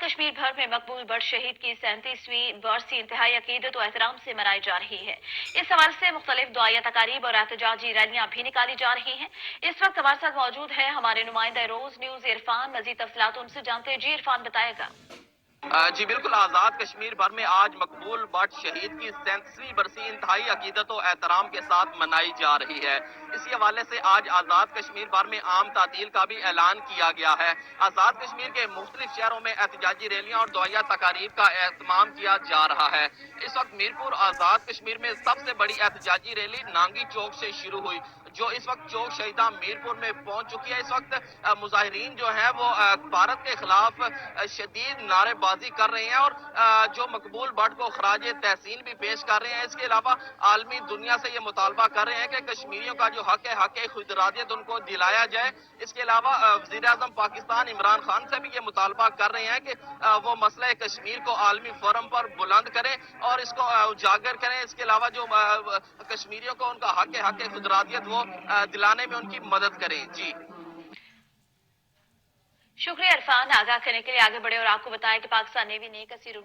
कश्मीर भर में मकबूल बट शहीद की 37वीं बरसी इंतहाई अकीदत और एहतराम से मनाई जा रही है। इस हवाले से मुख्तलिफ दुआया तकारीब और एहतजाजी रैलियां भी निकाली जा रही हैं। इस वक्त हमारे साथ मौजूद है हमारे नुमाइंदा रोज न्यूज इरफान। मजीद तफसीलात उनसे जानते हैं। जी इरफान, बताएगा। जी बिल्कुल, आज़ाद कश्मीर भर में आज मकबूल बट शहीद की 37वीं बरसी इंतहाई अकीदत और एहतराम के साथ मनाई जा रही है। इसी हवाले से आज आज़ाद कश्मीर भर में आम तातील का भी ऐलान किया गया है। आज़ाद कश्मीर के मुख्तलिफ शहरों में एहतजाजी रैलियां और दुआया तकारीब का एहतमाम किया जा रहा है। इस वक्त मीरपुर आज़ाद कश्मीर में सबसे बड़ी एहतजाजी रैली नांगी चौक से शुरू हुई, जो इस वक्त चौक शहीदा मीरपुर में पहुंच चुकी है। इस वक्त मुजाहिरीन जो है वो भारत के खिलाफ शदीद नारेबाजी कर रहे हैं और जो मकबूल बट को खराज तहसीन भी पेश कर रहे हैं। इसके अलावा आलमी दुनिया से ये मुतालबा कर रहे हैं कि कश्मीरियों का जो हक है खुदरादियत उनको दिलाया जाए। इसके अलावा वज़ीर आज़म पाकिस्तान इमरान खान से भी ये मुतालबा कर रहे हैं कि वो मसला कश्मीर को आलमी फोरम पर बुलंद करें और इसको उजागर करें। इसके अलावा जो कश्मीरियों को उनका हक खुदरादियत वो दिलाने में उनकी मदद करें। जी शुक्रिया इरफान, आगाह करने के लिए। आगे बढ़े और आपको बताया कि पाकिस्तान नेवी ने कसीर